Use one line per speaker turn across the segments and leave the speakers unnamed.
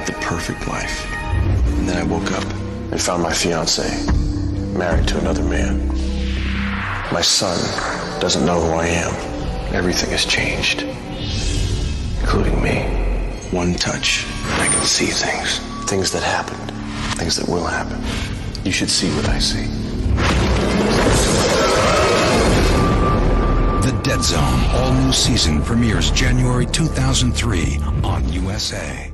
had the perfect life. And then I woke up and found my fiance married to another man. My son doesn't know who I am. Everything has changed, including me. One touch, I can see things. Things that happened, things that will happen. You should see what I see.
The Dead Zone all-new season premieres January 2003 on USA.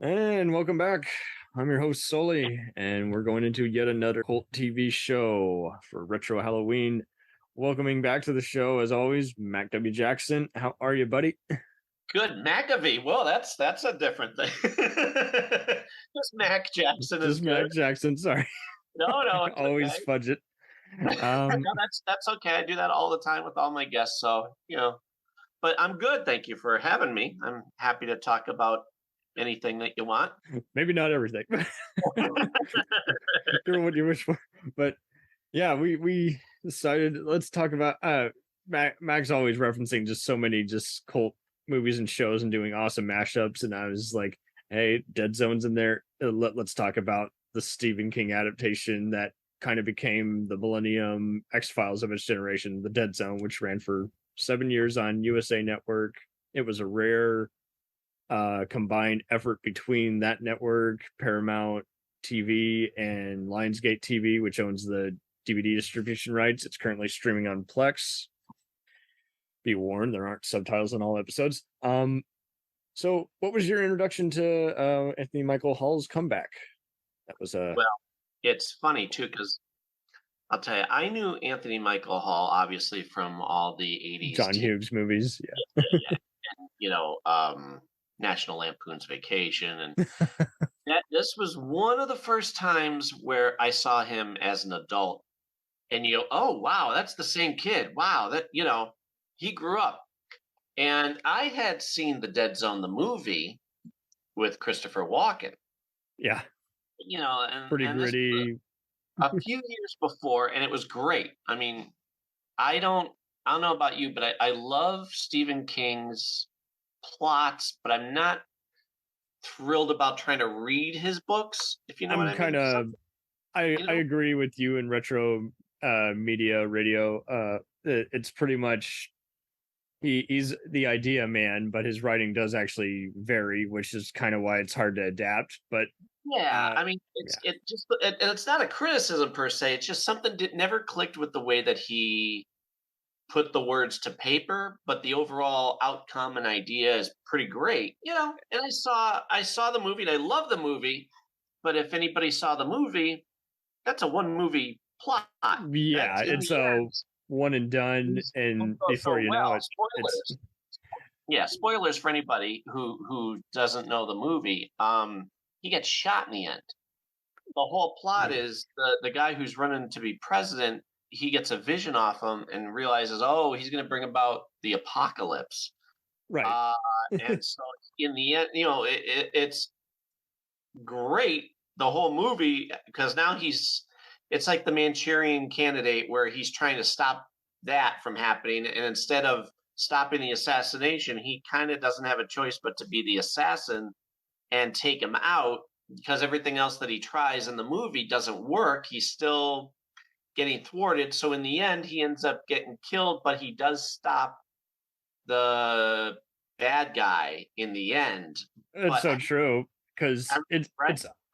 And welcome back. I'm your host, Sully, and we're going into yet another cult TV show for Retro Halloween. Welcoming back to the show, as always, Mac W. Jackson. How are you, buddy?
Good, McAfee. Well, that's a different thing. Just Mac Jackson is good.
Mac Jackson, sorry.
No,
always
okay.
fudge it.
No, that's okay. I do that all the time with all my guests, so but I'm good. Thank you for having me. I'm happy to talk about anything that you want.
Maybe not everything. Sure, what you wish for. But yeah, we decided let's talk about Mac's always referencing just so many just cult movies and shows and doing awesome mashups, and I was like, hey, Dead Zone's in there. Let's talk about the Stephen King adaptation that kind of became the Millennium X-Files of its generation, The Dead Zone, which ran for 7 years on USA Network. It was a rare combined effort between that network, Paramount TV, and Lionsgate TV, which owns the DVD distribution rights. It's currently streaming on Plex. Be warned, there aren't subtitles on all episodes. So what was your introduction to Anthony Michael Hall's comeback? That was well,
it's funny too, because I'll tell you, I knew Anthony Michael Hall obviously from all the 80s
John Hughes movies.
Yeah. And, National Lampoon's Vacation, and this was one of the first times where I saw him as an adult, and you go, oh wow, that's the same kid. Wow, that he grew up. And I had seen The Dead Zone, the movie, with Christopher Walken.
Yeah.
And
pretty gritty.
A few years before, and it was great. I mean, I don't know about you, but I love Stephen King's plots, but I'm not thrilled about trying to read his books, if you know what I mean.
I agree with you in retro media radio. It's pretty much he's the idea man, but his writing does actually vary, which is kind of why it's hard to adapt. But
I mean, it's not a criticism per se. It's just something that never clicked with the way that he put the words to paper, but the overall outcome and idea is pretty great, and I saw the movie, and I love the movie, but if anybody saw the movie, that's a one movie plot.
Yeah, it's a one and done, and before you know it,
spoilers. Spoilers for anybody who doesn't know the movie. He gets shot in the end. The whole plot is the guy who's running to be president, he gets a vision off him and realizes, oh, he's going to bring about the apocalypse.
Right.
And so in the end, it's great, the whole movie, because now it's like the Manchurian Candidate, where he's trying to stop that from happening. And instead of stopping the assassination, he kind of doesn't have a choice but to be the assassin and take him out, because everything else that he tries in the movie doesn't work. He's still getting thwarted. So in the end, he ends up getting killed, but he does stop the bad guy in the end.
It's so true, because it's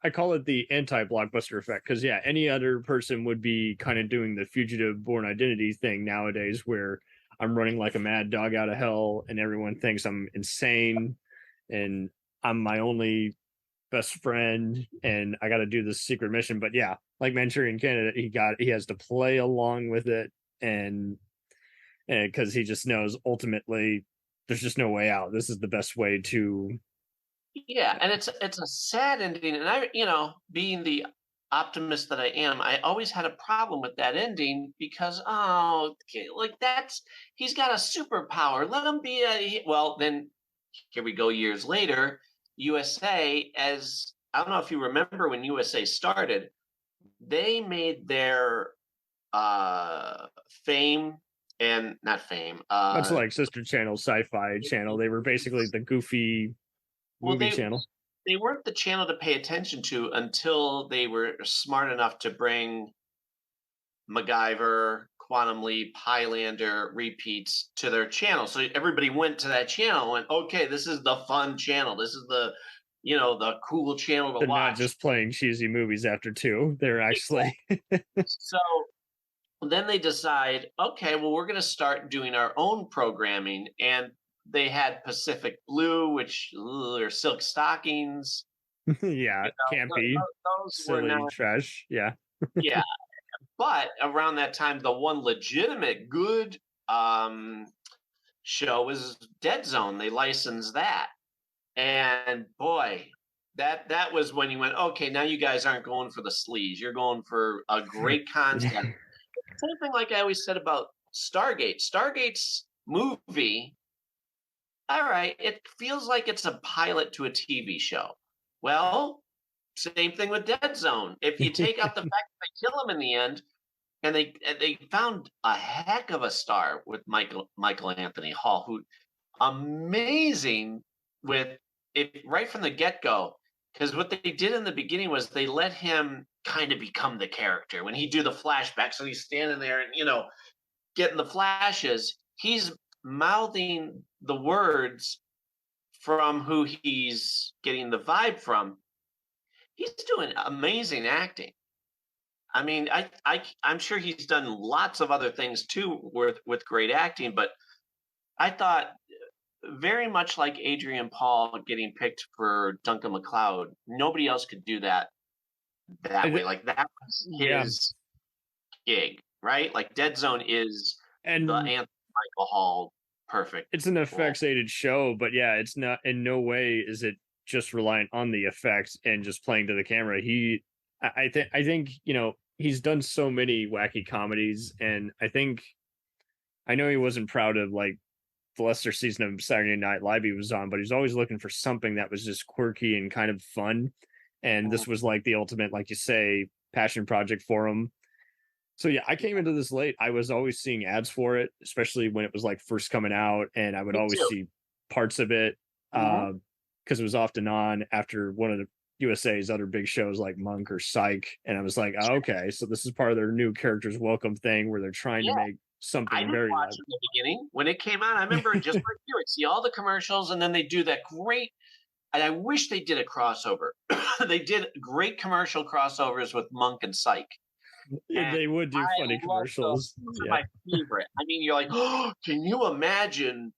I call it the anti-blockbuster effect, because any other person would be kind of doing the fugitive Born Identity thing nowadays, where I'm running like a mad dog out of hell and everyone thinks I'm insane and I'm my only best friend and I got to do this secret mission. But like Manchurian Candidate, he has to play along with it, and because he just knows ultimately there's just no way out. This is the best way to.
Yeah, and it's a sad ending, and I, being the optimist that I am, I always had a problem with that ending, because he's got a superpower. Let him be well, then here we go years later. USA, as I don't know if you remember when USA started, they made their fame and not fame.
That's like Sister Channel, Sci-Fi Channel. They were basically the goofy movie channel.
they weren't the channel to pay attention to until they were smart enough to bring MacGyver, Quantum Leap, Highlander repeats to their channel. So everybody went to that channel and went, okay, this is the fun channel. This is the, the cool channel to
They're not
watch.
just playing cheesy movies after two. They're actually
So then they decide, okay, well, we're going to start doing our own programming. And they had Pacific Blue, which are silk stockings.
yeah, campy,
Those were
silly
not,
trash. Yeah.
yeah. But around that time, the one legitimate good show was Dead Zone. They licensed that, and boy, that was when you went, okay, now you guys aren't going for the sleaze. You're going for a great concept. Same thing like I always said about Stargate. Stargate's movie, all right, it feels like it's a pilot to a TV show. Well, same thing with Dead Zone. If you take out the fact that they kill him in the end, and they found a heck of a star with Michael Anthony Hall, who amazing with it right from the get-go. Because what they did in the beginning was they let him kind of become the character. When he do the flashbacks, so he's standing there and getting the flashes, he's mouthing the words from who he's getting the vibe from. He's doing amazing acting. I mean, I'm sure he's done lots of other things too with great acting, but I thought very much like Adrian Paul getting picked for Duncan MacLeod, nobody else could do that way. Like that was his gig, right? Like Dead Zone is
and
the Anthony Michael Hall perfect.
It's an effects aided show, but yeah, it's not in no way is it just reliant on the effects and just playing to the camera. I think he's done so many wacky comedies, and I know he wasn't proud of like the lesser season of Saturday Night Live he was on, but he's always looking for something that was just quirky and kind of fun. And this was like the ultimate, like you say, passion project for him. So yeah, I came into this late. I was always seeing ads for it, especially when it was like first coming out, and I would always see parts of it because it was often on after one of the USA's other big shows like Monk or Psych, and I was like, oh, okay, so this is part of their new characters welcome thing where they're trying to make something
I
very
watch in the beginning when it came out. I remember just like you would see all the commercials, and then they do that great. And I wish they did a crossover. They did great commercial crossovers with Monk and Psych.
Yeah, they would do funny commercials.
Those are my favorite. I mean, you're like, oh, can you imagine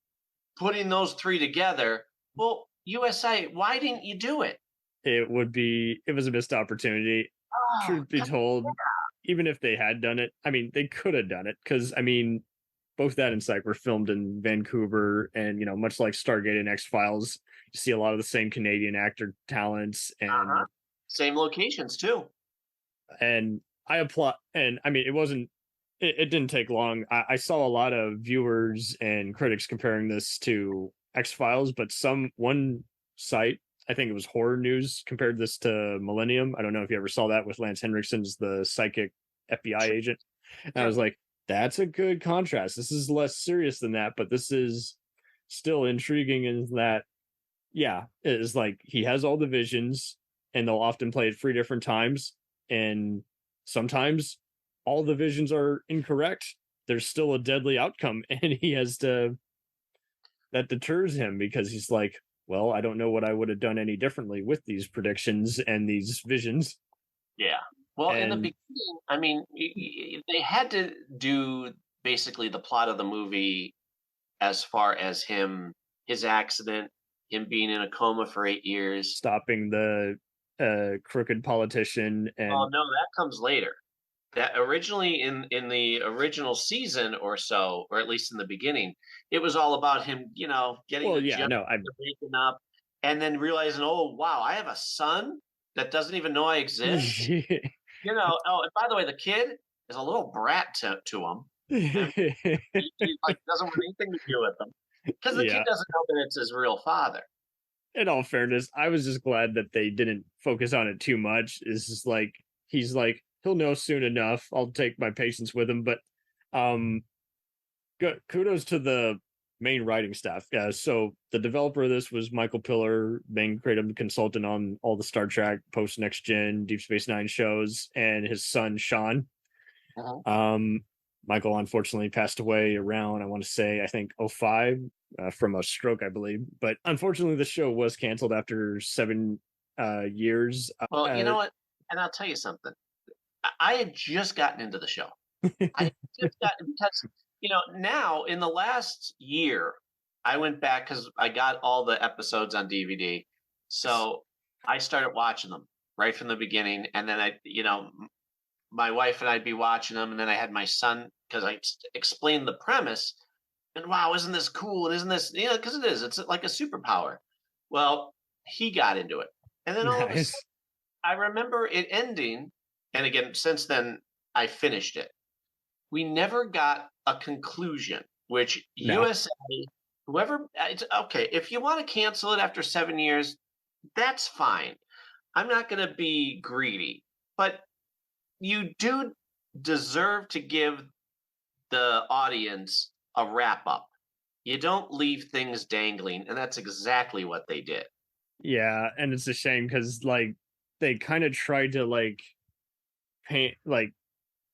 putting those three together? Well, USA, why didn't you do it?
It was a missed opportunity. Truth be told, even if they had done it, I mean, they could have done it because, I mean, both that and Psych were filmed in Vancouver, and much like Stargate and X-Files, you see a lot of the same Canadian actor talents and
same locations too.
And I applaud, and I mean, it didn't take long. I saw a lot of viewers and critics comparing this to X-Files, but one site, I think it was Horror News, compared this to Millennium. I don't know if you ever saw that with Lance Henriksen's the psychic FBI agent. And I was like, that's a good contrast. This is less serious than that, but this is still intriguing in that, yeah, it is like he has all the visions, and they'll often play it 3 different times, and sometimes all the visions are incorrect. There's still a deadly outcome, and that deters him because he's like, well, I don't know what I would have done any differently with these predictions and these visions.
Yeah. Well, in the beginning, I mean, they had to do basically the plot of the movie as far as his accident, him being in a coma for 8 years,
stopping the crooked politician. And
oh no, that comes later. That originally in the original season or so, or at least in the beginning, it was all about him, getting waking up, and then realizing, oh wow, I have a son that doesn't even know I exist. Oh, and by the way, the kid is a little brat to him. He like doesn't want anything to do with him because the kid doesn't know that it's his real father.
In all fairness, I was just glad that they didn't focus on it too much. It's just like he's like, he'll know soon enough. I'll take my patience with him. But kudos to the main writing staff. Yeah, so the developer of this was Michael Piller, main creative consultant on all the Star Trek, Post Next Gen, Deep Space Nine shows, and his son Sean. Michael unfortunately passed away around, I want to say, I think 05 from a stroke, I believe. But unfortunately, the show was canceled after 7 years.
Well, you know what? And I'll tell you something. I had just gotten into the show. I had just gotten because now in the last year, I went back because I got all the episodes on DVD. So I started watching them right from the beginning, and then my wife and I'd be watching them, and then I had my son because I explained the premise. And wow, isn't this cool? And isn't this because it is. It's like a superpower. Well, he got into it, and then all of a sudden,
Nice.
I remember it ending. And again, since then, I finished it. We never got a conclusion, which
No.
USA, whoever, it's okay. If you want to cancel it after 7 years, that's fine. I'm not going to be greedy, but you do deserve to give the audience a wrap up. You don't leave things dangling, and that's exactly what they did.
Yeah, and it's a shame because like they kind of tried to like paint like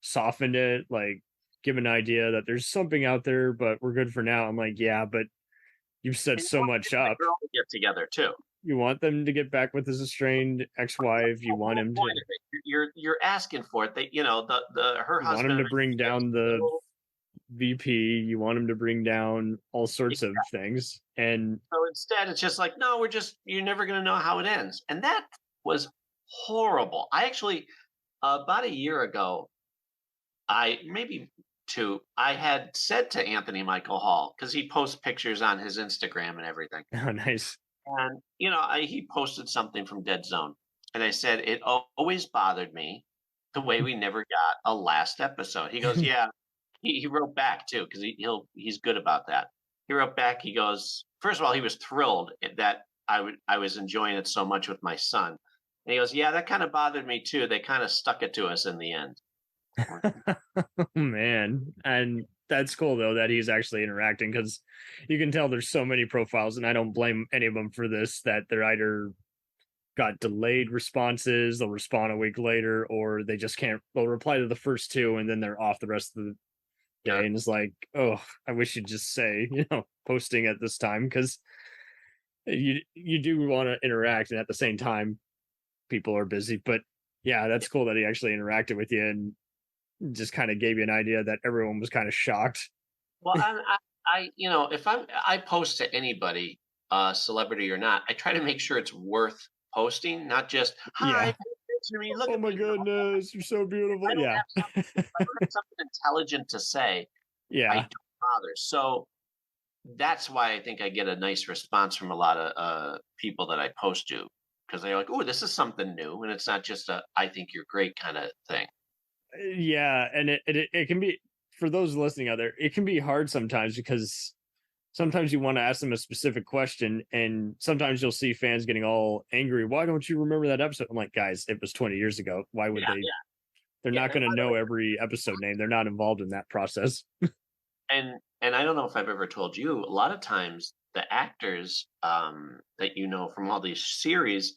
soften it, like give an idea that there's something out there, but we're good for now. I'm like, yeah, but you've set
And you
so
want
much
him and
up.
the girl to get together too.
You want them to get back with his estranged ex-wife. You
The
want
whole
him to
point of it, you're asking for it. They, her
you want
husband
him
and
to
I
bring
think
down the VP. You want him to bring down all sorts of
exactly.
things. And
So instead, it's just like, no, you're never going to know how it ends, and that was horrible. I actually about a year ago, maybe two, I had said to Anthony Michael Hall because he posts pictures on his Instagram and everything.
oh, nice.
And he posted something from Dead Zone, and I said it always bothered me the way we never got a last episode. He goes, "Yeah." He wrote back too because he's good about that. He wrote back. He goes, first of all, he was thrilled that I was enjoying it so much with my son, and he goes, "Yeah, that kind of bothered me too. They kind of stuck it to us in the end."
Man, and that's cool though that he's actually interacting because you can tell there's so many profiles, and I don't blame any of them for this. That they're either got delayed responses, they'll respond a week later, or they just can't. They'll reply to the first two, and then they're off the rest of the
Yeah.
day. And it's like, oh, I wish you'd just say, posting at this time because you do want to interact, and at the same time, people are busy. But yeah, that's cool that he actually interacted with you and just kind of gave you an idea that everyone was kind of shocked.
Well, if I post to anybody, celebrity or not, I try to make sure it's worth posting, not just hi,
Yeah.
pay attention to me, look
Oh
at
my
me.
goodness, you're so beautiful.
I don't
Yeah.
have something. If I don't have something intelligent to say, I
Yeah.
don't bother. So that's why I think I get a nice response from a lot of people that I post to because they're like, "Oh, this is something new," and it's not just a "I think you're great" kind of thing.
Yeah, and it can be, for those listening out there, it can be hard sometimes because sometimes you want to ask them a specific question, and sometimes you'll see fans getting all angry. Why don't you remember that episode? I'm like, guys, it was 20 years ago. Why would
Yeah,
they?
yeah,
They're
yeah.
not
And
going
by
to
the
know
way,
every episode name. They're not involved in that process.
and I don't know if I've ever told you, a lot of times the actors that from all these series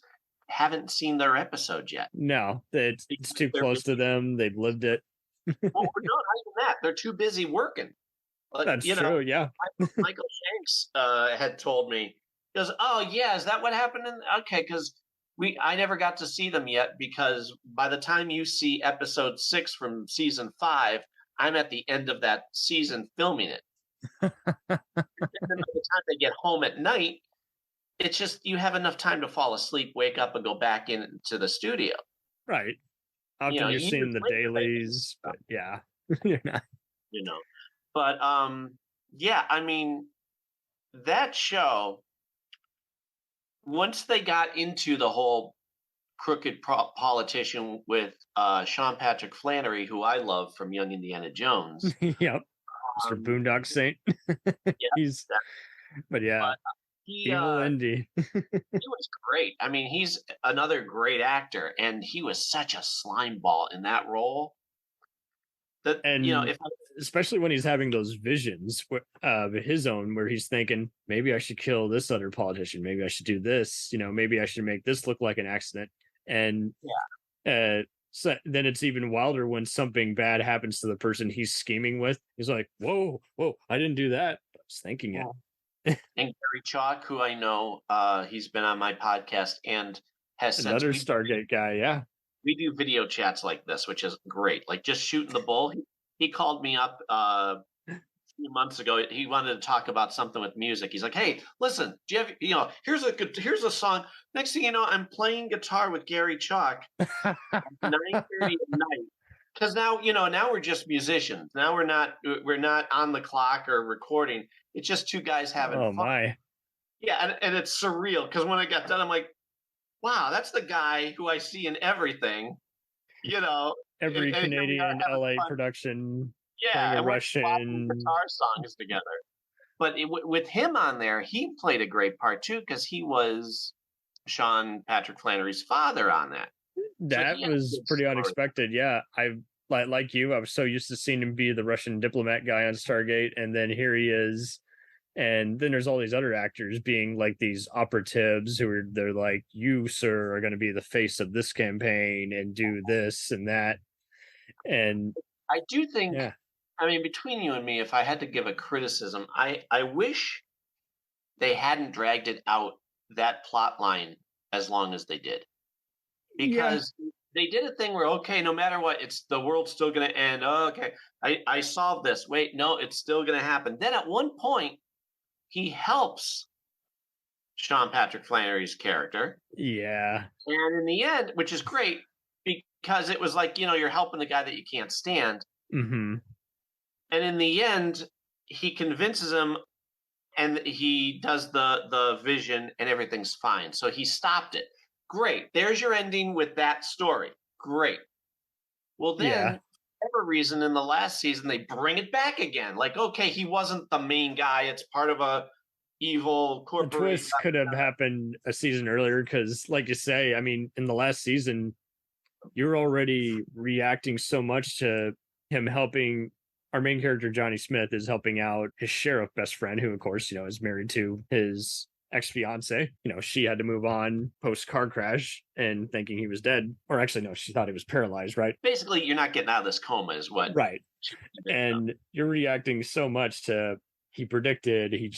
haven't seen their episode yet
No, it's
because
too
they're
close to
busy.
them. They've lived it.
Well, no, not even that. They're too busy working. But
That's true. Yeah.
Michael Shanks had told me, he goes, "Oh yeah, is that what happened?" Okay, because I never got to see them yet because by the time you see episode 6 from season 5, I'm at the end of that season filming it. And then by the time they get home at night, it's just you have enough time to fall asleep, wake up, and go back into the studio.
Right. Often you're
Years
seeing the
later, they can
dailies, but yeah, you're not.
you know. But yeah, I mean that show once they got into the whole crooked politician with Sean Patrick Flannery, who I love from Young Indiana Jones.
Yep. Mr.
Um,
Boondock Saint.
yeah,
He's,
that,
but yeah,
but he
evil Indy.
he was great. I mean, he's another great actor, and he was such a slime ball in that role. That,
And
if
especially when he's having those visions of his own, where he's thinking, maybe I should kill this other politician, maybe I should do this, maybe I should make this look like an accident. And so then it's even wilder when something bad happens to the person he's scheming with. He's like, whoa, I didn't do that. I was thinking it.
And Gary Chalk, who I know, he's been on my podcast and has
Another Stargate guy, yeah.
We do video chats like this, which is great. Like just shooting the bull. He called me up a few months ago. He wanted to talk about something with music. He's like, "Hey, listen, do you have here's a song. Next thing you know, I'm playing guitar with Gary Chalk at 9:30 at night." Because now now we're just musicians. Now we're not on the clock or recording. It's just two guys having fun.
My.
Yeah, and it's surreal because when I got done, I'm like, wow, that's the guy who I see in everything,
Every Canadian LA production.
Yeah,
and Russian
guitar songs together. But with him on there, he played a great part too because he was Sean Patrick Flannery's father on that.
That was pretty unexpected. Yeah, I like you. I was so used to seeing him be the Russian diplomat guy on Stargate, and then here he is. And then there's all these other actors being like these operatives they're like, you, sir, are going to be the face of this campaign and do this and that. And
I do think, I mean, between you and me, if I had to give a criticism, I wish they hadn't dragged it out, that plot line, as long as they did. Because they did a thing where, okay, no matter what, the world's still going to end. Oh, okay, I solved this. Wait, no, it's still going to happen. Then at one point, he helps Sean Patrick Flannery's character.
Yeah.
And in the end, which is great, because it was like, you're helping the guy that you can't stand.
Mm-hmm.
And in the end, he convinces him and he does the vision and everything's fine. So he stopped it. Great. There's your ending with that story. Great. Well, then, for whatever reason, in the last season, they bring it back again. Like, okay, he wasn't the main guy. It's part of a evil corporation.
The twist could have happened a season earlier because, like you say, I mean, in the last season, you're already reacting so much to him helping. Our main character, Johnny Smith, is helping out his sheriff best friend, who, of course, is married to his ex-fiance. She had to move on post car crash and thinking he was dead, or actually no, she thought he was paralyzed, right?
Basically, you're not getting out of this coma is what,
right? And you're reacting so much to, he predicted, he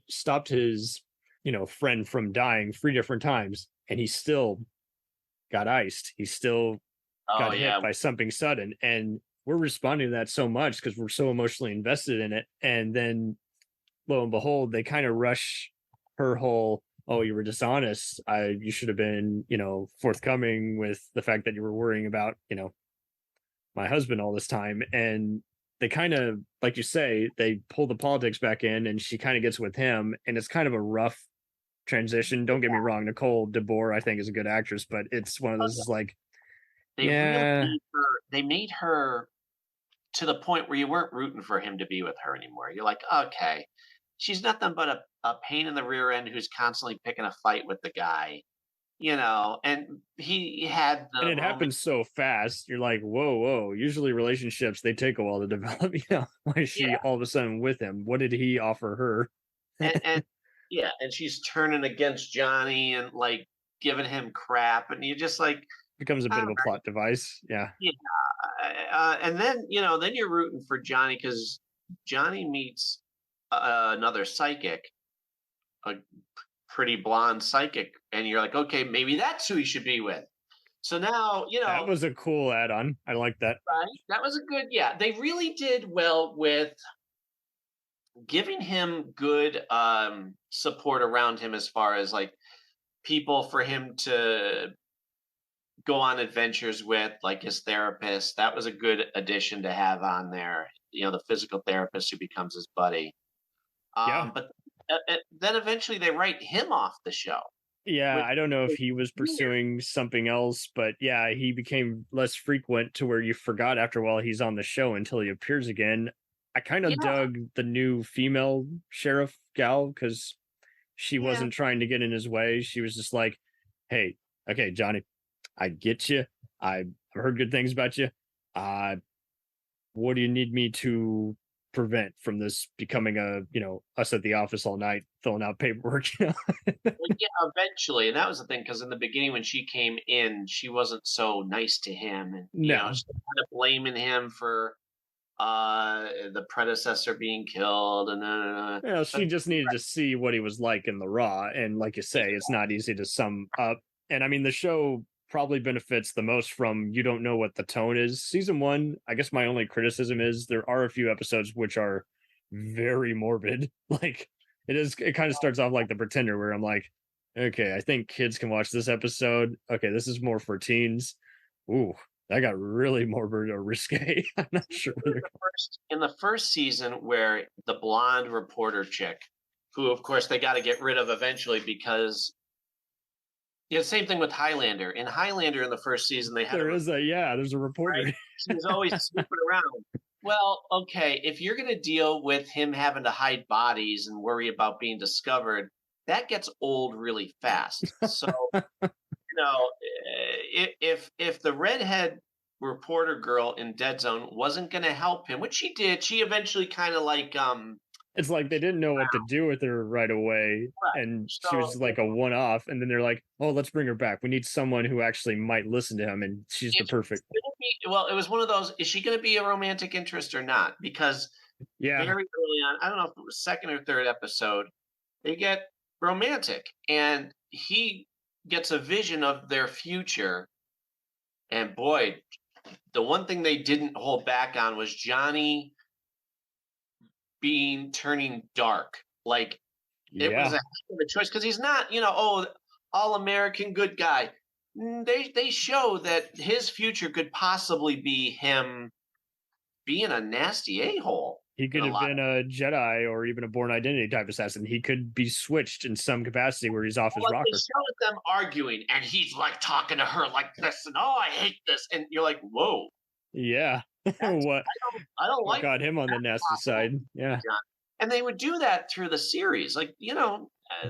stopped his friend from dying 3 different times, and he still got iced. He still got hit by something sudden, and we're responding to that so much because we're so emotionally invested in it. And then lo and behold, they kind of rush her whole, oh, you were dishonest, you should have been forthcoming with the fact that you were worrying about my husband all this time. And they kind of, like you say, they pull the politics back in, and she kind of gets with him, and it's kind of a rough transition. Don't get me wrong, Nicole DeBoer I think is a good actress, but it's one of those like
they really made her to the point where you weren't rooting for him to be with her anymore. You're like, okay, she's nothing but a pain in the rear end who's constantly picking a fight with the guy, and he had
and it happens so fast. You're like, whoa. Usually relationships, they take a while to develop. Why is she all of a sudden with him? What did he offer her?
and and she's turning against Johnny and like giving him crap, and you just like,
becomes a bit of a plot device.
And then then you're rooting for Johnny because Johnny meets another psychic, a pretty blonde psychic, and you're like, okay, maybe that's who he should be with. So now
that was a cool add-on. I like that.
Right, that was a good. Yeah, they really did well with giving him good support around him as far as like people for him to go on adventures with, like his therapist. That was a good addition to have on there. The physical therapist who becomes his buddy. But then eventually they write him off the show.
Yeah, I don't know if he was pursuing something else, but yeah, he became less frequent to where you forgot after a while he's on the show until he appears again. I kind of dug the new female sheriff gal because she wasn't trying to get in his way. She was just like, hey, okay, Johnny, I get you. I've heard good things about you. what do you need me to prevent from this becoming us at the office all night filling out paperwork?
Well, yeah, eventually, and that was the thing, because in the beginning when she came in, she wasn't so nice to him, and
No.
she's kind of blaming him for the predecessor being killed, and
She just needed to see what he was like in the raw, and like you say, it's not easy to sum up. And I mean, the show probably benefits the most from you don't know what the tone is. Season one, I guess my only criticism is there are a few episodes which are very morbid. Like it kind of starts off like The Pretender, where I'm like, okay, I think kids can watch this episode. Okay, this is more for teens. Ooh, that got really morbid or risque. I'm not sure where they're
in the first season, where the blonde reporter chick, who of course they got to get rid of eventually, because same thing with Highlander. In Highlander, in the first season, they had
there's a reporter.
right? She was always snooping around. Well, okay, if you're going to deal with him having to hide bodies and worry about being discovered, that gets old really fast. So, if the redhead reporter girl in Dead Zone wasn't going to help him, which she did, she eventually kind of like
It's like they didn't know what to do with her right away,
right.
and she
So
was like a one-off. And then they're like, "Oh, let's bring her back. We need someone who actually might listen to him, and she's the
it's
perfect."
gonna well, it was one of those. Is she going to be a romantic interest or not? Because very
Yeah,
early on, I don't know if it was second or third episode, they get romantic, and he gets a vision of their future. And boy, the one thing they didn't hold back on was Johnny being turning dark. Like, it was a
yeah,
heck of a choice, because he's not, all American good guy. They show that his future could possibly be him being a nasty a-hole
he
in
could
a
have
lot.
been a Jedi or even a Born Identity type assassin. He could be switched in some capacity where he's off his
Like, they
rocker.
show them arguing, and he's like talking to her like this, and I hate this, and you're like, whoa,
Yeah,
that's
what
I don't
what
like
got him on the nasty
possible,
side? Yeah,
John. And they would do that through the series, like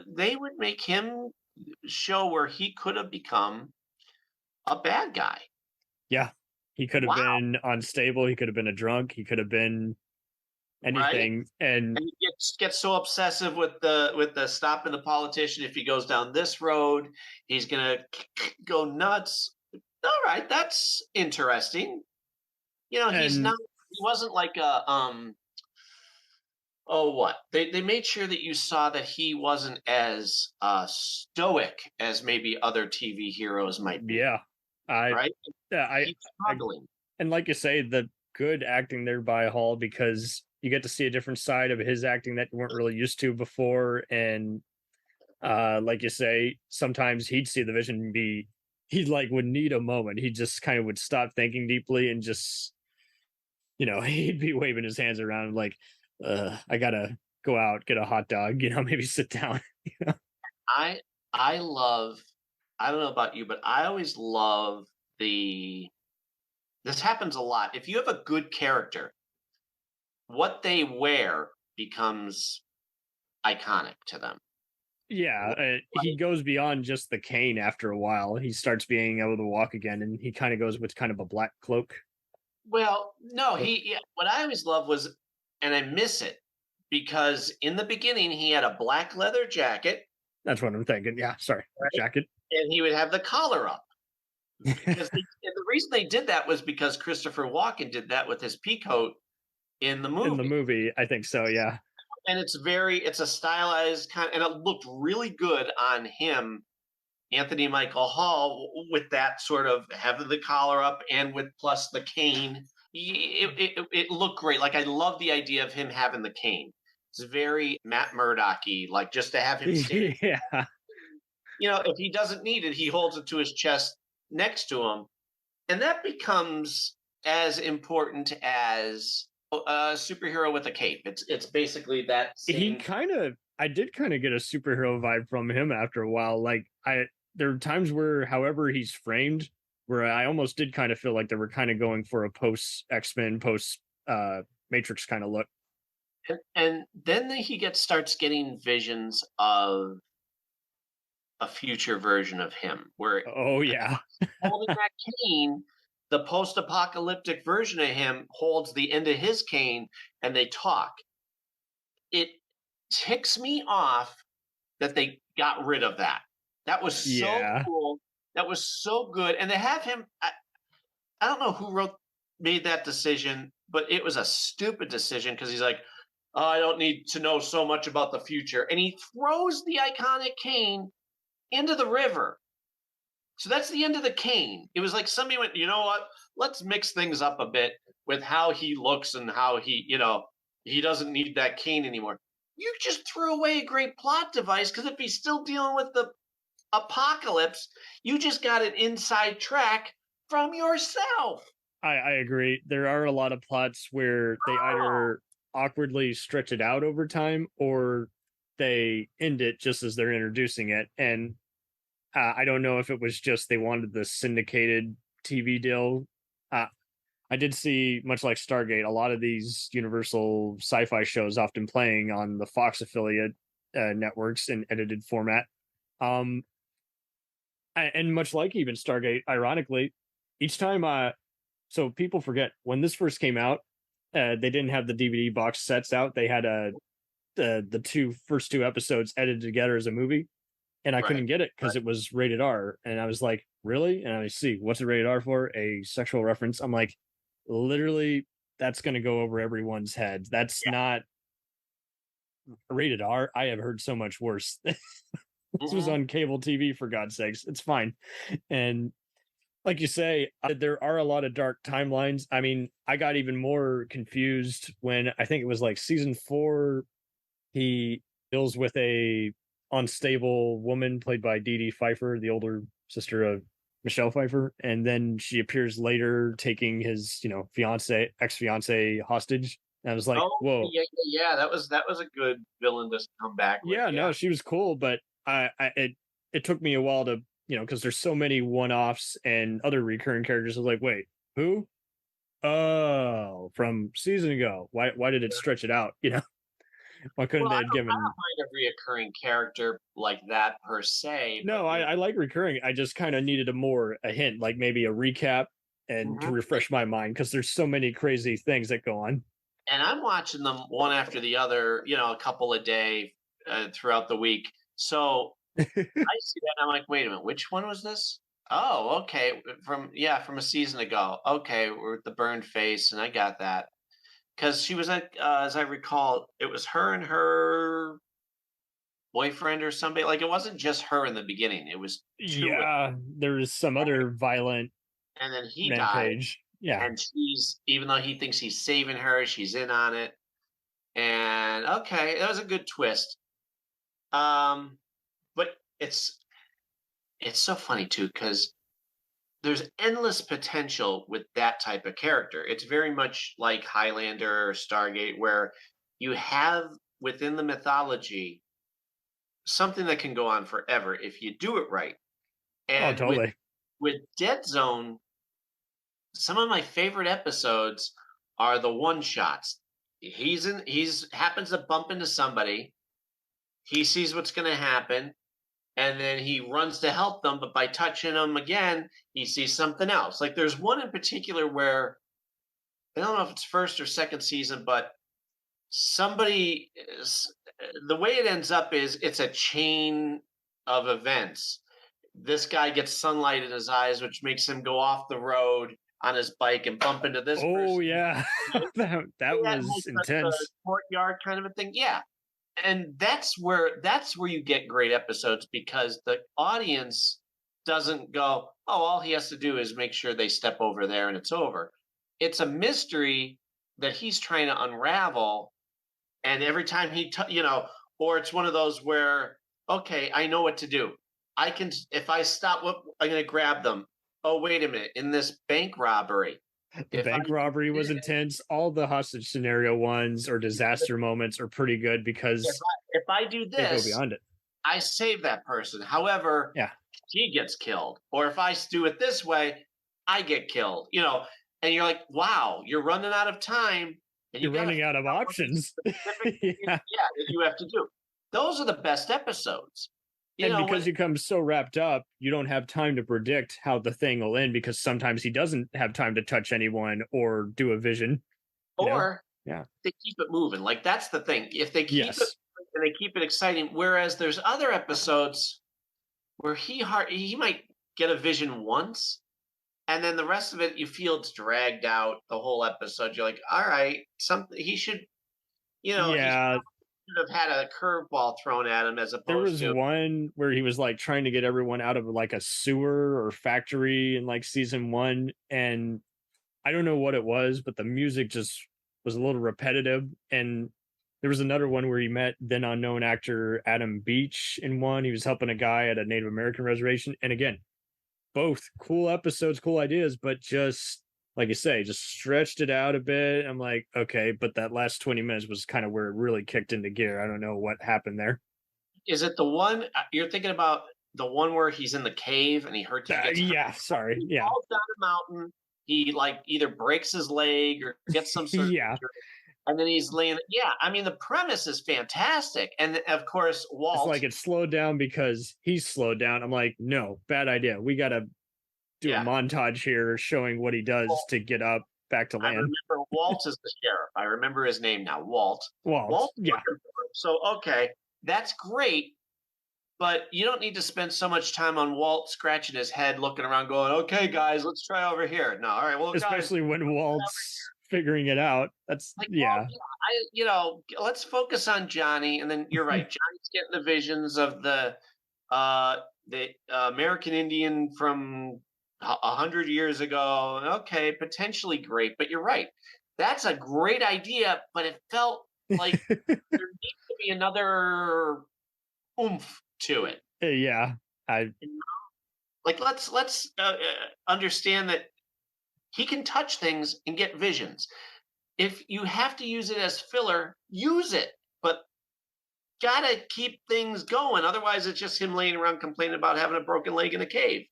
they would make him show where he could have become a bad guy.
yeah. He could have
Wow,
been unstable. He could have been a drunk. He could have been
right?
anything. And
And he gets so obsessive with the stopping the politician. If he goes down this road, he's gonna go nuts. All right, that's interesting. He's
and
not. He wasn't like a oh, what? They made sure that you saw that he wasn't as stoic as maybe other TV heroes might be.
yeah, I
Right?
yeah,
He's
I
struggling.
and like you say, the good acting there by Hall, because you get to see a different side of his acting that you weren't really used to before. And like you say, sometimes he'd see the vision and he like would need a moment. He just kind of would stop thinking deeply and just he'd be waving his hands around like, I gotta go out, get a hot dog, maybe sit down.
I I love. I don't know about you, but I always love the. This happens a lot. If you have a good character, what they wear becomes iconic to them.
Yeah, he
Right?
goes beyond just the cane after a while. He starts being able to walk again, and he kind of goes with kind of a black cloak.
Well, no,
But
yeah, what I always love was, and I miss it, because in the beginning he had a black leather jacket,
that's what I'm thinking. Yeah, sorry,
right?
jacket.
And he would have the collar up. Because and the reason they did that was because Christopher Walken did that with his peacoat in the
In the
movie.
movie, I think so. Yeah,
And it's a stylized and it looked really good on him, Anthony Michael Hall, with that sort of having the collar up and with plus the cane. It looked great. Like, I love the idea of him having the cane. It's very Matt Murdocky, like, just to have him standing.
yeah.
If he doesn't need it, he holds it to his chest next to him, and that becomes as important as a superhero with a cape. It's basically that
He
same.
kind of, I did kind of get a superhero vibe from him after a while. Like there are times where, however he's framed, where I almost did kind of feel like they were kind of going for a post X-Men, post Matrix kind of look.
And then he starts getting visions of a future version of him, where
Oh yeah,
holding that cane, the post-apocalyptic version of him holds the end of his cane and they talk. It ticks me off that they got rid of that. That was so
Yeah.
cool. That was so good. And to have him, I don't know who made that decision, but it was a stupid decision because he's like, oh, I don't need to know so much about the future. And he throws the iconic cane into the river. So that's the end of the cane. It was like somebody went, you know what? Let's mix things up a bit with how he looks and how he, he doesn't need that cane anymore. You just threw away a great plot device because if he's still dealing with the apocalypse, you just got an inside track from yourself.
I agree. There are a lot of plots where they either awkwardly stretch it out over time or they end it just as they're introducing it. And I don't know if it was just they wanted the syndicated TV deal. I did see, much like Stargate, a lot of these Universal sci-fi shows often playing on the Fox affiliate networks in edited format. And much like even Stargate, ironically, each time so people forget when this first came out, they didn't have the DVD box sets out. They had the first two episodes edited together as a movie, and I couldn't get it because it was rated R. And I was like, really? And I see, what's it rated R for? A sexual reference. I'm like, literally, that's going to go over everyone's head. That's not rated R. I have heard so much worse. This was on cable TV, for God's sakes. It's fine. And like you say, there are a lot of dark timelines. I mean, I got even more confused when I think it was like season 4. He deals with a unstable woman played by Dee Dee Pfeiffer, the older sister of Michelle Pfeiffer, and then she appears later taking his, ex-fiance hostage. And I was like, whoa,
yeah, that was a good villain to come back with.
Yeah, no, she was cool, but it took me a while to, because there's so many one-offs and other recurring characters. I was like, wait, who? Oh, from season ago. Why did it stretch it out? Why couldn't they have given?
I don't mind a reoccurring character like that per se.
No, I like recurring. I just kind of needed a hint, like maybe a recap and to refresh my mind because there's so many crazy things that go on.
And I'm watching them one after the other, a couple a day throughout the week. So I see that and I'm like, wait a minute, which one was this? Oh, okay. From a season ago. Okay, we're with the burned face, and I got that. Because she was as I recall, it was her and her boyfriend or somebody. Like, it wasn't just her in the beginning. It was two women.
There was some other violent
and then he
rampage.
died.
Yeah.
And she's, even though he thinks he's saving her, she's in on it. And okay, that was a good twist. But it's so funny too, because there's endless potential with that type of character. It's very much like Highlander or Stargate, where you have within the mythology something that can go on forever if you do it right. And
totally.
With Dead Zone, some of my favorite episodes are the one shots. He's happens to bump into somebody. He sees what's going to happen, and then he runs to help them. But by touching them again, he sees something else. Like there's one in particular where I don't know if it's first or second season, but the way it ends up is it's a chain of events. This guy gets sunlight in his eyes, which makes him go off the road on his bike and bump into this person.
Oh, yeah. that was intense.
The courtyard kind of a thing. Yeah. And that's where you get great episodes, because the audience doesn't go, oh, all he has to do is make sure they step over there and it's over. It's a mystery that he's trying to unravel. And every time or it's one of those where, okay, I know what to do. If I stop, I'm going to grab them. Oh, wait a minute. In this bank robbery.
The bank robbery was intense. All the hostage scenario ones or disaster moments are pretty good because
if I do this,
they go beyond it.
I save that person. However, he gets killed. Or if I do it this way, I get killed. And you're like, wow, you're running out of time. And
you're running out of options.
That you have to do. Those are the best episodes.
And because he comes so wrapped up, you don't have time to predict how the thing will end, because sometimes he doesn't have time to touch anyone or do a vision.
Or
yeah,
they keep it moving. Like, that's the thing. If they keep it
yes,
and they keep it exciting, whereas there's other episodes where he might get a vision once, and then the rest of it you feel it's dragged out the whole episode. You're like, all right, he should, he
yeah.
should have had a curveball thrown at him as
There
opposed
was
to
one where he was like trying to get everyone out of like a sewer or factory in like season 1, and I don't know what it was, but the music just was a little repetitive. And there was another one where he met then unknown actor Adam Beach in one. He was helping a guy at a Native American reservation. And again, both cool episodes, cool ideas, but just like you say, just stretched it out a bit. I'm like, okay, but that last 20 minutes was kind of where it really kicked into gear. I don't know what happened there.
Is it the one you're thinking about? The one where he's in the cave and he gets
yeah, sorry.
he
Yeah.
falls down a mountain. He like either breaks his leg or gets some sort of
yeah.
injury, and then he's laying. Yeah, I mean the premise is fantastic, and of course
It's
Walt.
like it slowed down because he's slowed down. I'm like, no, bad idea. We got to do a montage here showing what he does to get up back to land.
I remember Walt is the sheriff. I remember his name now, Walt. Walt,
yeah.
So okay, that's great. But you don't need to spend so much time on Walt scratching his head, looking around, going, "Okay, guys, let's try over here." No, all right, well,
especially
guys,
when Walt's figuring it out. That's
like,
yeah.
Let's focus on Johnny. And then you're right, Johnny's getting the visions of the American Indian from 100 years ago. Okay, potentially great, but you're right. That's a great idea, but it felt like there needs to be another oomph to it.
Yeah,
like let's understand that he can touch things and get visions. If you have to use it as filler, use it, but gotta keep things going. Otherwise, it's just him laying around complaining about having a broken leg in a cave.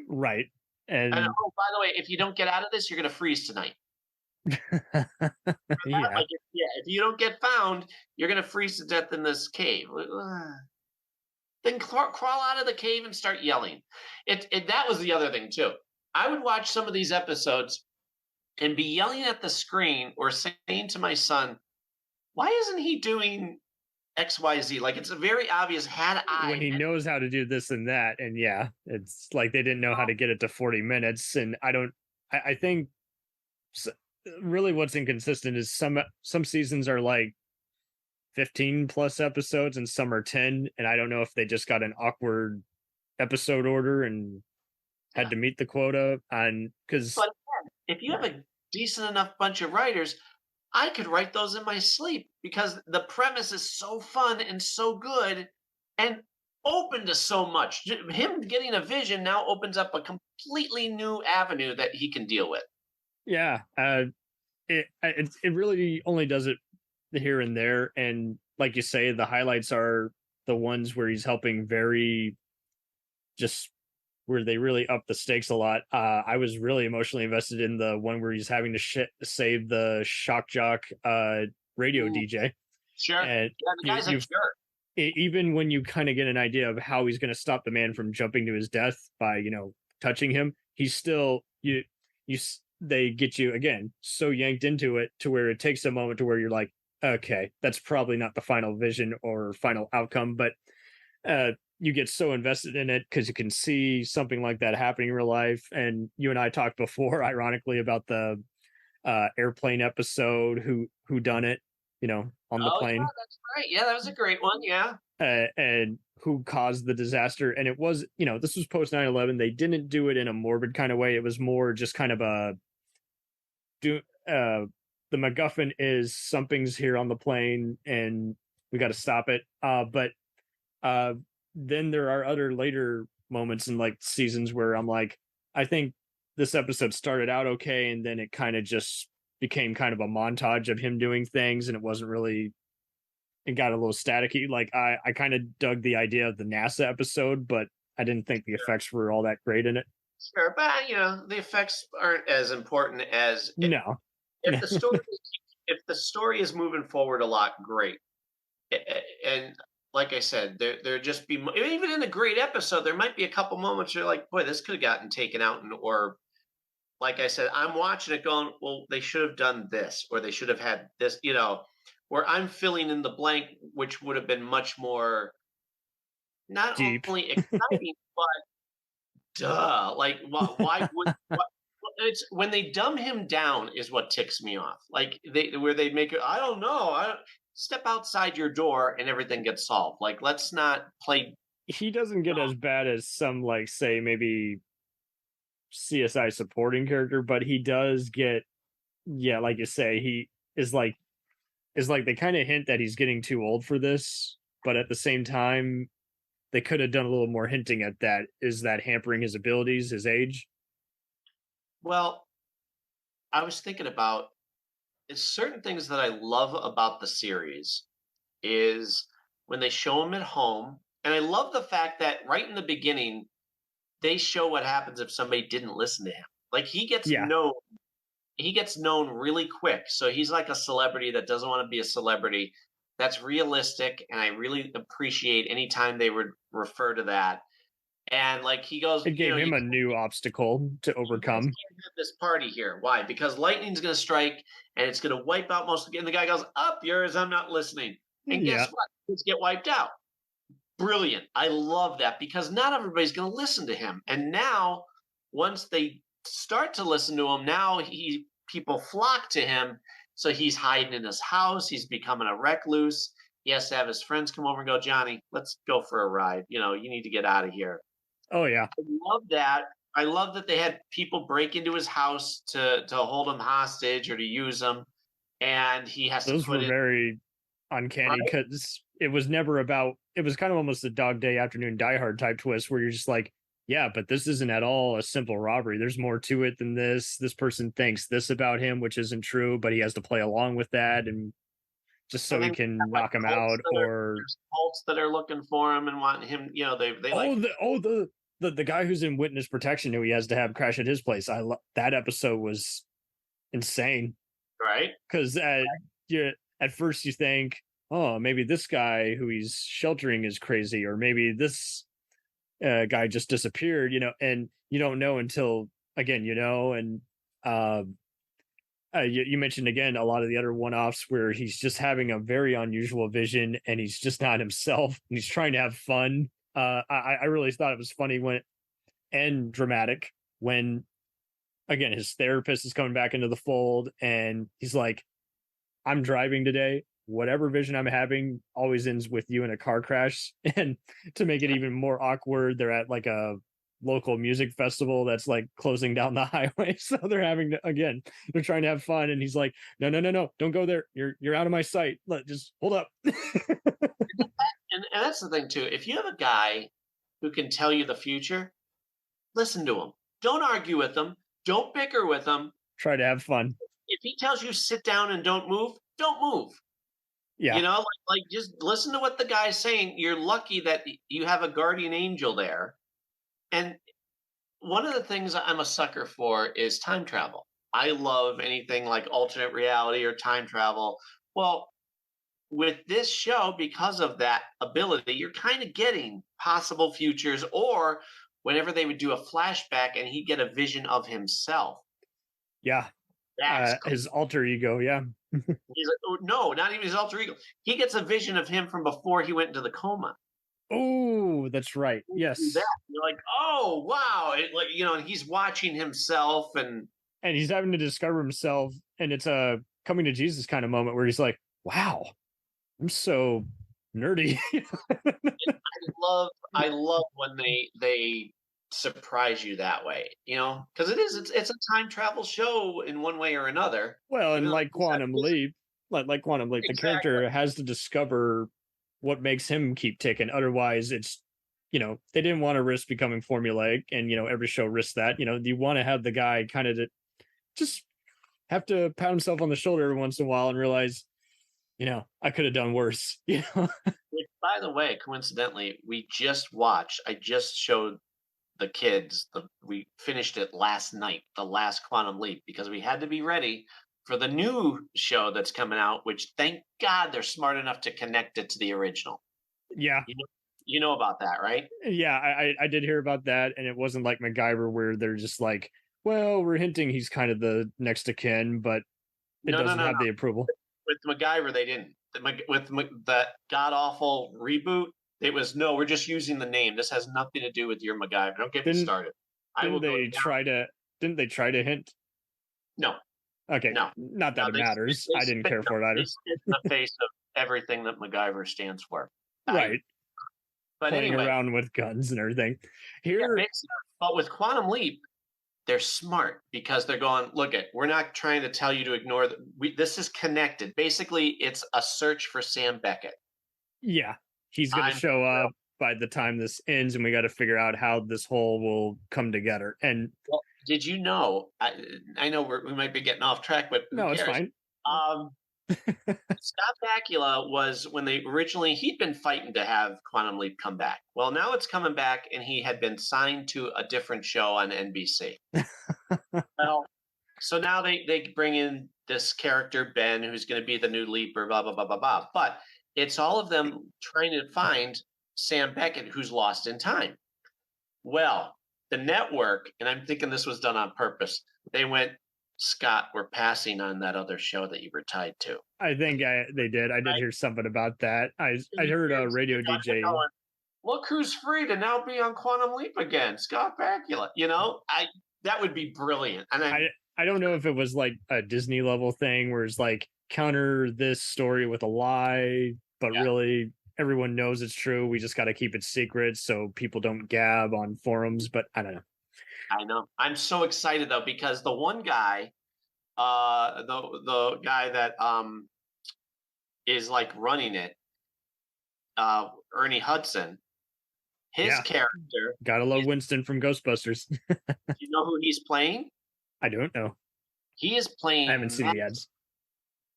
Right. And
oh, by the way, if you don't get out of this, you're gonna freeze tonight.
yeah.
Like, if you don't get found, you're gonna freeze to death in this cave. Then crawl out of the cave and start yelling. That was the other thing too. I would watch some of these episodes and be yelling at the screen or saying to my son, "Why isn't he doing XYZ?" Like, it's a very obvious
when he knows how to do this and that. And yeah, it's like they didn't know how to get it to 40 minutes. And I think really what's inconsistent is some seasons are like 15 plus episodes and some are 10, and I don't know if they just got an awkward episode order and had to meet the quota. And because
but again, if you have a decent enough bunch of writers, I could write those in my sleep, because the premise is so fun and so good and open to so much. Him getting a vision now opens up a completely new avenue that he can deal with.
Yeah, it really only does it here and there, and like you say, the highlights are the ones where he's helping just where they really up the stakes a lot. I was really emotionally invested in the one where he's having to save the shock jock radio DJ.
Sure.
And
the guy's a jerk.
Even when you kind of get an idea of how he's going to stop the man from jumping to his death by touching him, he's still they get you again so yanked into it to where it takes a moment to where you're like, okay, that's probably not the final vision or final outcome, but you get so invested in it because you can see something like that happening in real life. And you and I talked before, ironically, about the airplane episode, who done it, on the plane.
Yeah, that's right. Yeah, that was a great one. Yeah.
And who caused the disaster. And it was, this was post 9/11. They didn't do it in a morbid kind of way. It was more just kind of the MacGuffin is something's here on the plane and we got to stop it. But then there are other later moments in like seasons where I'm like, I think this episode started out okay, and then it kind of just became kind of a montage of him doing things, and it wasn't really. It got a little staticky. Like I kind of dug the idea of the NASA episode, but I didn't think the effects were all that great in it.
Sure, but the effects aren't as important as
no.
If the story is moving forward a lot, great. And like I said, there just be even in a great episode, there might be a couple moments you're like, boy, this could have gotten taken out, or like I said, I'm watching it going, well, they should have done this, or they should have had this, where I'm filling in the blank, which would have been much more not
Deep.
only exciting, but duh, like why would it's when they dumb him down is what ticks me off. Like they make it, I don't know, step outside your door and everything gets solved. Like let's not play.
He doesn't get as bad as some, like, say, maybe CSI supporting character, but he does get, yeah, like you say, he is like they kind of hint that he's getting too old for this, but at the same time, they could have done a little more hinting at that. Is that hampering his abilities, his age?
Well, I was thinking about it's certain things that I love about the series is when they show him at home, and I love the fact that right in the beginning they show what happens if somebody didn't listen to him. Like
Yeah,
he gets known really quick. So he's like a celebrity that doesn't want to be a celebrity. That's realistic, and I really appreciate any time they would refer to that. And like he goes,
it gave
you
him a new obstacle to
guys can't
overcome.
have this party here. Why? Because lightning's going to strike and it's going to wipe out most of the. And the guy goes, "Up yours, I'm not listening." And guess
Yeah,
what? Kids get wiped out. Brilliant. I love that because not everybody's going to listen to him. And now, once they start to listen to him, now people flock to him. So he's hiding in his house. He's becoming a recluse. He has to have his friends come over and go, "Johnny, let's go for a ride. You need to get out of here."
oh yeah,
I love that. I love that they had people break into his house to hold him hostage or to use him, and he has to
those
put
were
in
very uncanny
right.
because it was never about. It was kind of almost a Dog Day Afternoon Die Hard type twist where you're just like, yeah, but this isn't at all a simple robbery. There's more to it than this. This person thinks this about him, which isn't true, but he has to play along with that, and just so
And
he
then you
can
have like
knock him
cults
out.
that are
Or
there's cults that are looking for him and want him. They like
the guy who's in witness protection who he has to have crash at his place. That episode was insane
right.
because at first you think, oh, maybe this guy who he's sheltering is crazy, or maybe this guy just disappeared, and you don't know until again, and uh, you mentioned again a lot of the other one-offs where he's just having a very unusual vision and he's just not himself and he's trying to have fun. I really thought it was funny and dramatic when again his therapist is coming back into the fold and he's like, I'm driving today. Whatever vision I'm having always ends with you in a car crash. And to make it even more awkward, they're at like a local music festival that's like closing down the highway. So they're trying to have fun. And he's like, no, no, no, no, don't go there. You're out of my sight. Just hold up.
And that's the thing too. If you have a guy who can tell you the future, listen to him. Don't argue with him. Don't bicker with him.
Try to have fun.
If he tells you sit down and don't move, don't move.
Yeah.
Like just listen to what the guy's saying. You're lucky that you have a guardian angel there. And one of the things I'm a sucker for is time travel. I love anything like alternate reality or time travel. Well, with this show, because of that ability, you're kind of getting possible futures, or whenever they would do a flashback and he'd get a vision of himself.
Yeah.
That's cool.
His alter ego. Yeah.
He's like, oh, no, not even his alter ego. He gets a vision of him from before he went into the coma.
Oh, that's right. Yes.
That. You're like, oh wow, and he's watching himself, and
he's having to discover himself, and it's a coming to Jesus kind of moment where he's like, wow, I'm so nerdy.
I love when they surprise you that way, because it's a time travel show in one way or another.
Well, and like Quantum Leap, exactly. The character has to discover what makes him keep ticking. Otherwise, it's they didn't want to risk becoming formulaic, and every show risks that. You want to have the guy kind of just have to pat himself on the shoulder every once in a while and realize, I could have done worse.
Which, by the way, coincidentally, I just showed the kids, we finished it last night, the last Quantum Leap, because we had to be ready for the new show that's coming out, which thank God they're smart enough to connect it to the original.
Yeah.
You know about that, right?
Yeah, I did hear about that, and it wasn't like MacGyver where they're just like, well, we're hinting he's kind of the next of kin, but it
No, no,
doesn't
no,
have
no.
the approval.
With MacGyver, they didn't. With that god awful reboot, it was no. We're just using the name. This has nothing to do with your MacGyver. Don't get me
Didn't
started. I
didn't
will go
they
down.
try to didn't they try to hint?
No,
Okay,
no,
not
no.
that it matters. I didn't care for it
They
either.
spit in the face of everything that MacGyver stands for.
Right,
But
playing
anyway,
around with guns and everything.
yeah,
Here,
basically. But with Quantum Leap, they're smart because they're going, look it, we're not trying to tell you to ignore this is connected. Basically, it's a search for Sam Beckett.
yeah, he's gonna
I'm
show
thrilled.
up by the time this ends, and we got to figure out how this whole will come together. And
Well, did you know? I know we might be getting off track, but who
no, it's
cares?
fine.
Um, Scott Bakula was when they originally he'd been fighting to have Quantum Leap come back. Well, now it's coming back, and he had been signed to a different show on NBC. Well, so now they bring in this character Ben, who's going to be the new Leaper, blah blah blah blah blah. But it's all of them trying to find Sam Beckett, who's lost in time. Well, the network, and I'm thinking this was done on purpose. They went, Scott, we're passing on that other show that you were tied to.
I think they did. I did hear something about that. I heard a radio DJ.
Going, look who's free to now be on Quantum Leap again, Scott Bakula. You know, that would be brilliant. And
I don't know if it was like a Disney level thing where it's like counter this story with a lie, but really everyone knows it's true. We just got to keep it secret so people don't gab on forums. But I don't know.
I know. I'm so excited though because the one guy, the guy that is like running it, Ernie Hudson, his character.
Gotta love Winston from Ghostbusters.
You know who he's playing?
I don't know.
He is playing.
I haven't seen the ads.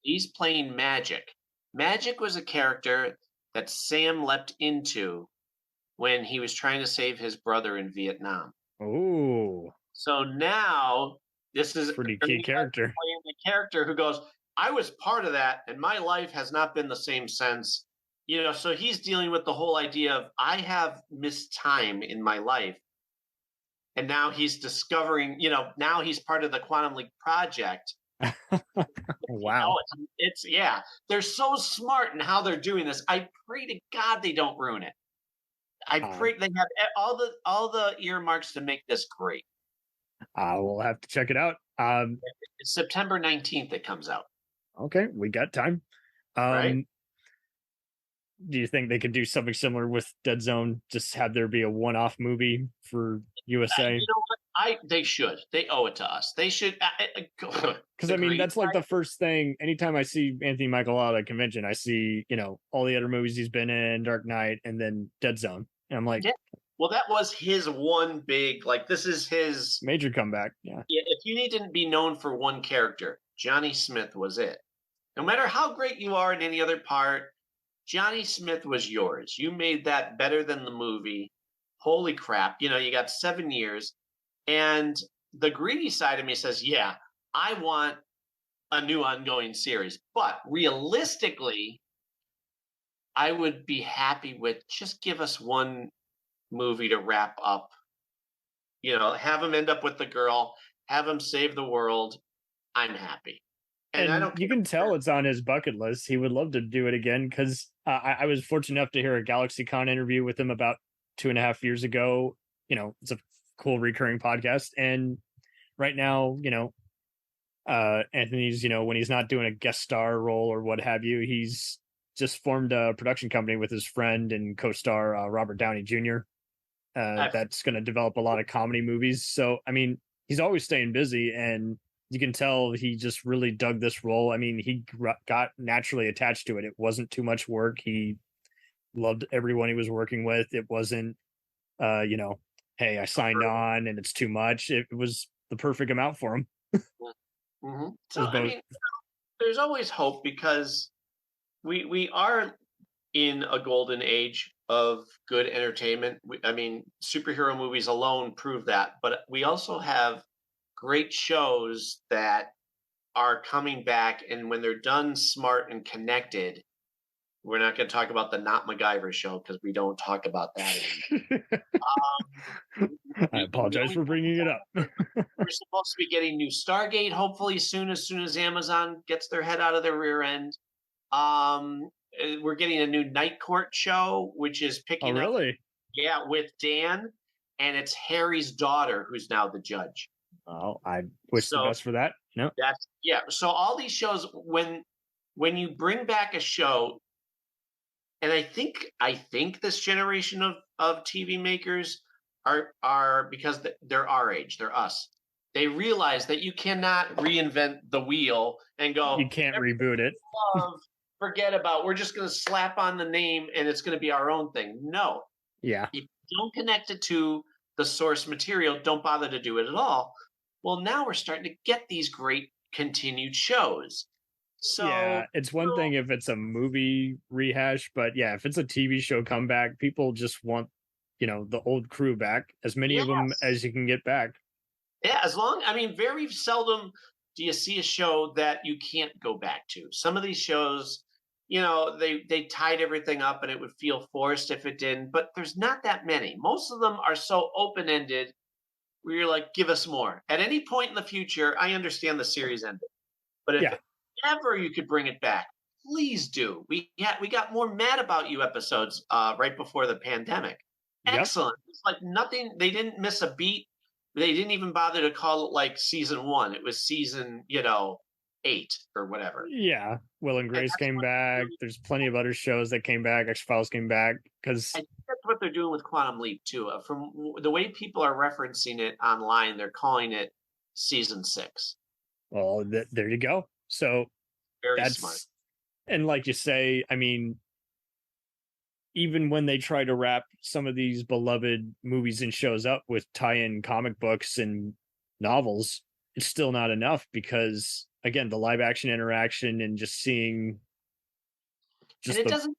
He's playing Magic. Magic was a character that Sam leapt into when he was trying to save his brother in Vietnam.
Oh.
So now this is
pretty key character.
Playing the character who goes, I was part of that, and my life has not been the same since. You know, so he's dealing with the whole idea of I have missed time in my life. And now he's discovering, you know, now he's part of the Quantum Leap project.
Wow.
You know, it's they're so smart in how they're doing this. I pray to God they don't ruin it. I pray they have all the earmarks to make this great.
We'll have to check it out.
It's September 19th it comes out.
Okay, we got time.
Right?
Do you think they could do something similar with Dead Zone? Just have there be a one-off movie for USA?
You know what? They should. They owe it to us. They should.
Because I mean, that's like the first thing. Anytime I see Anthony Michael out at a convention, I see all the other movies he's been in, Dark Knight, and then Dead Zone, and I'm like,
yeah. Well, that was his one big this is his
major comeback. Yeah.
If you need to be known for one character, Johnny Smith was it. No matter how great you are in any other part, Johnny Smith was yours. You made that better than the movie. Holy crap. You got 7 years. And the greedy side of me says, yeah, I want a new ongoing series. But realistically, I would be happy with just give us one movie to wrap up. Have him end up with the girl, have him save the world. I'm happy.
And you can tell it's on his bucket list. He would love to do it again because I was fortunate enough to hear a GalaxyCon interview with him about 2.5 years ago. It's a cool recurring podcast. And right now, Anthony's, when he's not doing a guest star role or what have you, he's just formed a production company with his friend and co-star Robert Downey Jr. That's going to develop a lot of comedy movies. So, I mean, he's always staying busy, and you can tell he just really dug this role. I mean, he got naturally attached to it. It wasn't too much work. He loved everyone he was working with. It wasn't, hey, I signed on and it's too much. It was the perfect amount for him.
Mm-hmm. So, I mean, there's always hope because we are in a golden age of good entertainment. I mean, superhero movies alone prove that, but we also have great shows that are coming back, and when they're done smart and connected, We're not going to talk about the Not MacGyver show because we don't talk about that anymore.
I apologize for bringing it up.
We're supposed to be getting new Stargate, hopefully soon as Amazon gets their head out of their rear end. We're getting a new Night Court show, which is picking up.
Really?
Yeah, with Dan, and it's Harry's daughter who's now the judge.
Oh, I wish the best for that. No.
So all these shows, when you bring back a show, and I think this generation of TV makers are because they're our age, they're us. They realize that you cannot reinvent the wheel and go.
You can't reboot it.
Forget about. We're just going to slap on the name and it's going to be our own thing. No.
Yeah.
If you don't connect it to the source material, don't bother to do it at all. Well, now we're starting to get these great continued shows. So
yeah, it's one thing if it's a movie rehash, but yeah, if it's a TV show comeback, people just want, the old crew back, as many of them as you can get back.
Yeah, very seldom do you see a show that you can't go back to. Some of these shows, they tied everything up and it would feel forced if it didn't, but there's not that many. Most of them are so open-ended where you're like, give us more. At any point in the future, I understand the series ended, but if ever you could bring it back, please do. We got more Mad About You episodes right before the pandemic. Excellent. It's like nothing. They didn't miss a beat. They didn't even bother to call it like season 1. It was season, 8 or whatever.
Yeah. Will and Grace came back. There's plenty of other shows that came back. X-Files came back because
I think that's what they're doing with Quantum Leap too. From the way people are referencing it online, they're calling it season 6.
Well, there you go. So
that's smart.
And like you say, even when they try to wrap some of these beloved movies and shows up with tie-in comic books and novels, it's still not enough because, again, the live action interaction and just seeing
just and it doesn't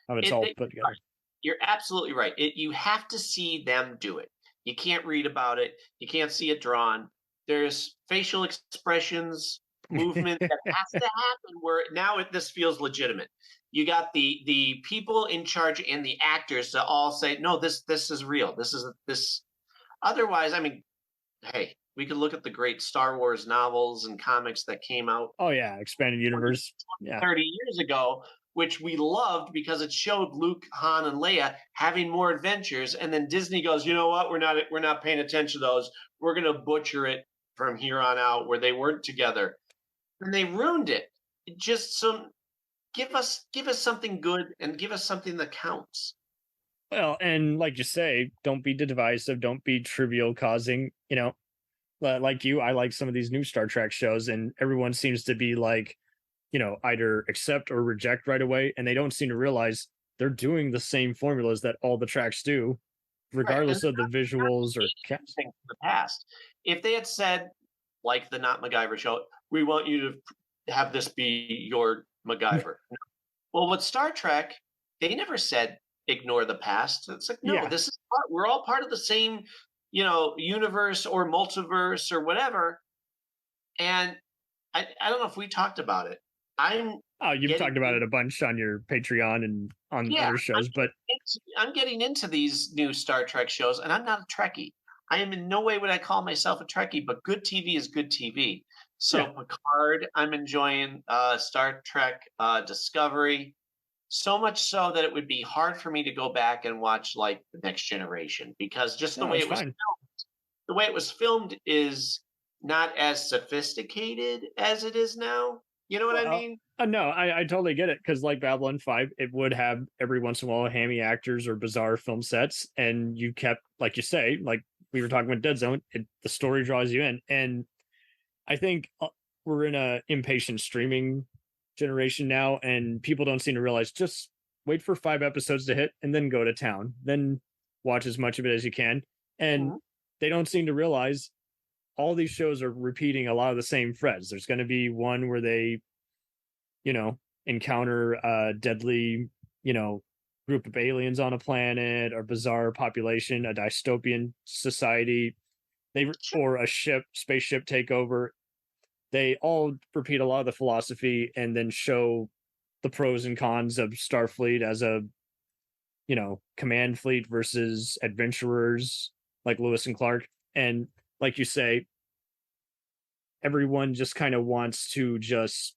how it's all put together.
You're absolutely right. You have to see them do it. You can't read about it. You can't see it drawn. There's facial expressions, movement that has to happen where now this feels legitimate. You got the people in charge and the actors to all say, no, this is real. This. Otherwise, hey, we could look at the great Star Wars novels and comics that came out.
Oh yeah, expanded universe.
30 years ago, which we loved because it showed Luke, Han, and Leia having more adventures. And then Disney goes, you know what? We're not paying attention to those. We're going to butcher it from here on out where they weren't together. And they ruined it. Give us something good and give us something that counts.
Well, and like you say, don't be divisive, don't be trivial causing, like you, I like some of these new Star Trek shows and everyone seems to be like, either accept or reject right away. And they don't seem to realize they're doing the same formulas that all the tracks do, regardless of the visuals or
casting in the past. If they had said, like the Not MacGyver show, we want you to have this be your MacGyver. Well, with Star Trek, they never said ignore the past. It's like, no, this is we're all part of the same, universe or multiverse or whatever. And I don't know if we talked about it.
You've talked about it a bunch on your Patreon and on other shows, but
I'm getting into these new Star Trek shows, and I'm not a Trekkie. I am in no way would I call myself a Trekkie, but good TV is good TV. So Picard, I'm enjoying Star Trek Discovery, so much so that it would be hard for me to go back and watch like The Next Generation because just the way it was filmed is not as sophisticated as it is now. You know what I mean?
No, I totally get it because like Babylon 5, it would have every once in a while hammy actors or bizarre film sets, and you kept, like you say, like we were talking about Dead Zone, the story draws you in, and I think we're in a impatient streaming generation now, and people don't seem to realize just wait for 5 episodes to hit and then go to town, then watch as much of it as you can, and they don't seem to realize all these shows are repeating a lot of the same threads. There's going to be one where they, encounter a deadly, group of aliens on a planet or bizarre population, a dystopian society, or a spaceship takeover. They all repeat a lot of the philosophy and then show the pros and cons of Starfleet as a, command fleet versus adventurers like Lewis and Clark. And like you say, everyone just kind of wants to just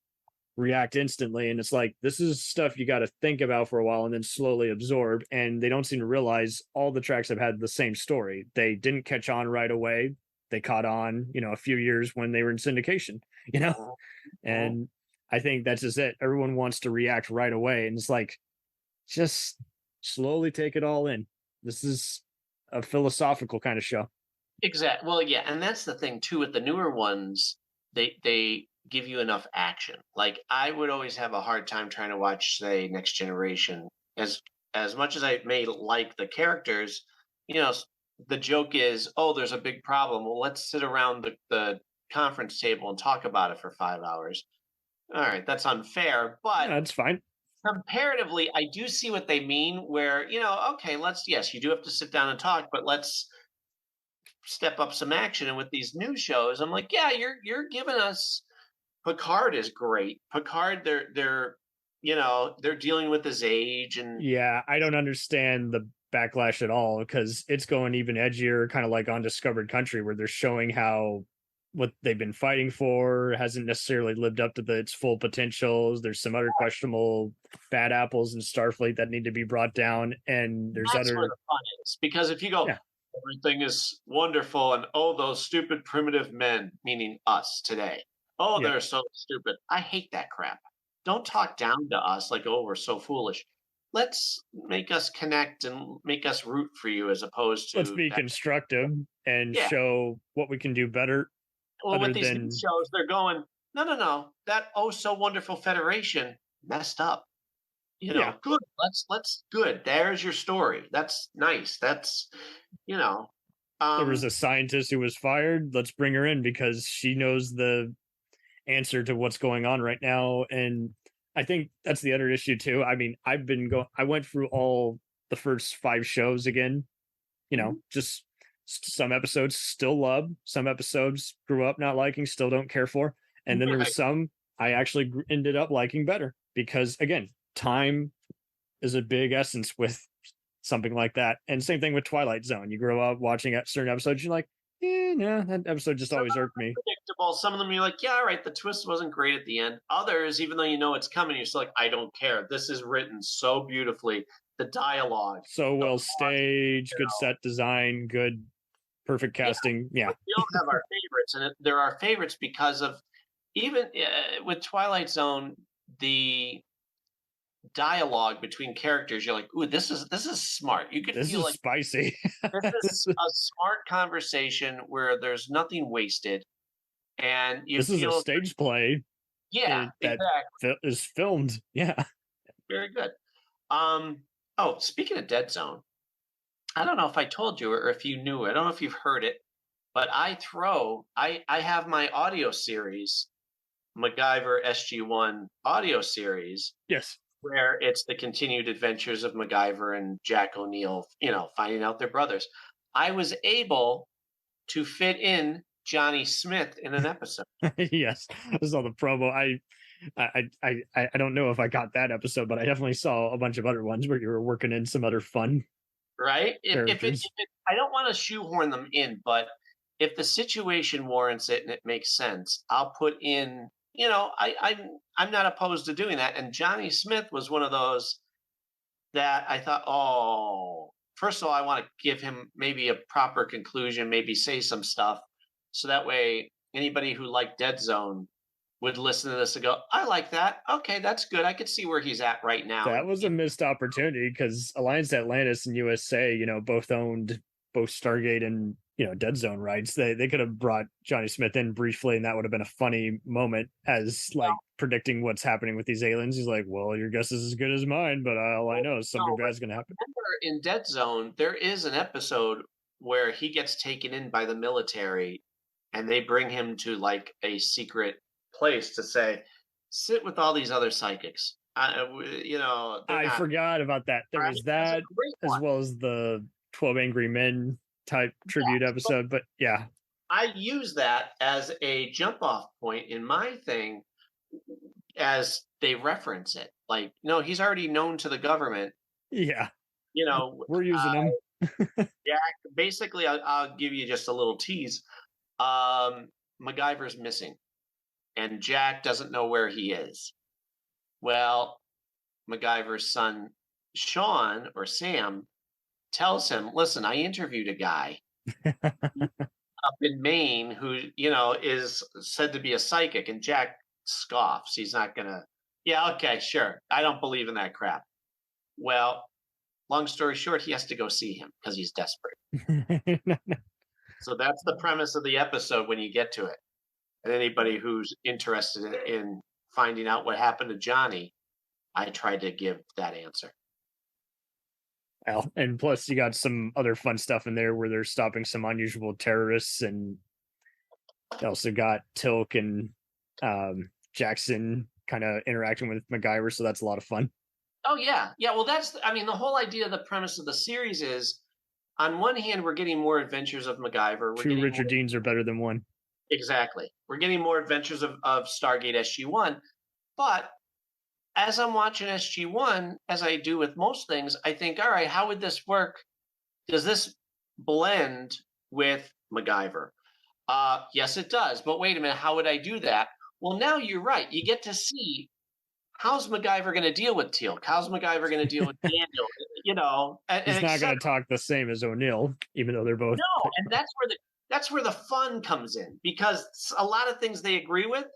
react instantly. And it's like, this is stuff you got to think about for a while and then slowly absorb. And they don't seem to realize all the tracks have had the same story. They didn't catch on right away. They caught on, a few years when they were in syndication, and I think that's just it. Everyone wants to react right away. And it's like, just slowly take it all in. This is a philosophical kind of show.
Exactly. Well, yeah, and that's the thing too with the newer ones. They give you enough action. Like I would always have a hard time trying to watch, say, Next Generation. As much as I may like the characters, the joke is, oh, there's a big problem. Well, let's sit around the conference table and talk about it for 5 hours. All right, that's unfair, but
Yeah, that's fine.
comparatively, I do see what they mean. Where okay, yes, you do have to sit down and talk, but let's step up some action. And with these new shows, I'm like, yeah, you're giving us. Picard is great. Picard, they're dealing with his age and
Yeah, I don't understand the backlash at all because it's going even edgier, kind of like Undiscovered Country, where they're showing how what they've been fighting for hasn't necessarily lived up to its full potentials. There's some other questionable bad apples in Starfleet that need to be brought down, and there's
that's
other.
where the fun is. Because if you go,
Yeah.
everything is wonderful, and oh, those stupid primitive men, meaning us today. Oh,
Yeah.
they're so stupid. I hate that crap. Don't talk down to us like, oh, we're so foolish. Let's make us connect and make us root for you as opposed to
Let's be
that.
constructive and
Yeah.
show what we can do better.
Well,
other
with these
than
new shows, they're going, no. That oh so wonderful Federation messed up.
Yeah.
Good. Let's good. There's your story. That's nice. That's
there was a scientist who was fired. Let's bring her in because she knows the answer to what's going on right now. And I think that's the other issue too. I mean, I went through all the first 5 shows again, just some episodes still love, some episodes grew up not liking, still don't care for. And then there was some I actually ended up liking better because again, time is a big essence with something like that. And same thing with Twilight Zone. You grow up watching certain episodes, you're like, no, that episode just always irked me.
Predictable. Some of them you're like, yeah, all right, the twist wasn't great at the end. Others, even though you know it's coming, you're still like, I don't care. This is written so beautifully. The dialogue.
So well staged, good set design, good, perfect casting. Yeah.
We all have our favorites, and there are favorites because of even with Twilight Zone, the dialogue between characters, you're like, ooh, this is smart. You could
This
feel
is
like
spicy.
this is a smart conversation where there's nothing wasted, and you
This is a
feel
stage play
yeah,
that
exactly.
is filmed. Yeah.
Very good. Oh, speaking of Dead Zone, I don't know if I told you or if you knew. I don't know if you've heard it, but I have my audio series, MacGyver SG1 audio series,
Yes.
where it's the continued adventures of MacGyver and Jack O'Neill, finding out they're brothers. I was able to fit in Johnny Smith in an episode.
Yes. I saw the promo. I don't know if I got that episode, but I definitely saw a bunch of other ones where you were working in some other fun.
Right? If
characters.
I don't want to shoehorn them in, but if the situation warrants it and it makes sense, I'll put in. I'm not opposed to doing that. And Johnny Smith was one of those that I thought, oh, first of all, I want to give him maybe a proper conclusion, maybe say some stuff, so that way anybody who liked Dead Zone would listen to this and go, I like that. Okay, that's good. I could see where he's at right now.
That was a missed opportunity because Alliance Atlantis and USA, both owned both Stargate and Dead Zone rights. They could have brought Johnny Smith in briefly, and that would have been a funny moment as like predicting what's happening with these aliens. He's like, "Well, your guess is as good as mine, but all I know is something bad's going to happen."
Remember, in Dead Zone, there is an episode where he gets taken in by the military, and they bring him to like a secret place to say, sit with all these other psychics.
I forgot about that. There was that as well as the 12 Angry Men type tribute episode. But yeah,
I use that as a jump off point in my thing as they reference it. Like, no, he's already known to the government.
Yeah,
You know,
we're using him.
Jack. Basically, I'll give you just a little tease. MacGyver's missing, and Jack doesn't know where he is. Well, MacGyver's son, Sean or Sam, tells him, listen, I interviewed a guy up in Maine who, is said to be a psychic. And Jack scoffs. He's not going to, yeah, okay, sure. I don't believe in that crap. Well, long story short, he has to go see him because he's desperate. So that's the premise of the episode when you get to it. And anybody who's interested in finding out what happened to Johnny, I tried to give that answer.
Well, and plus you got some other fun stuff in there where they're stopping some unusual terrorists, and they also got Tilk and Jackson kind of interacting with MacGyver, so that's a lot of fun.
Oh yeah. Well, the whole idea of the premise of the series is, on one hand, we're getting more adventures of MacGyver.
Two Richard Deans are better than one.
Exactly. We're getting more adventures of Stargate SG-1, but as I'm watching SG-1, as I do with most things, I think, all right, how would this work? Does this blend with MacGyver? Yes, it does. But wait a minute, how would I do that? Well, now you're right. You get to see, how's MacGyver going to deal with Teal'c? How's MacGyver going to deal with Daniel?
He's not going to talk the same as O'Neill, even though they're both.
No, and that's where the fun comes in, because a lot of things they agree with,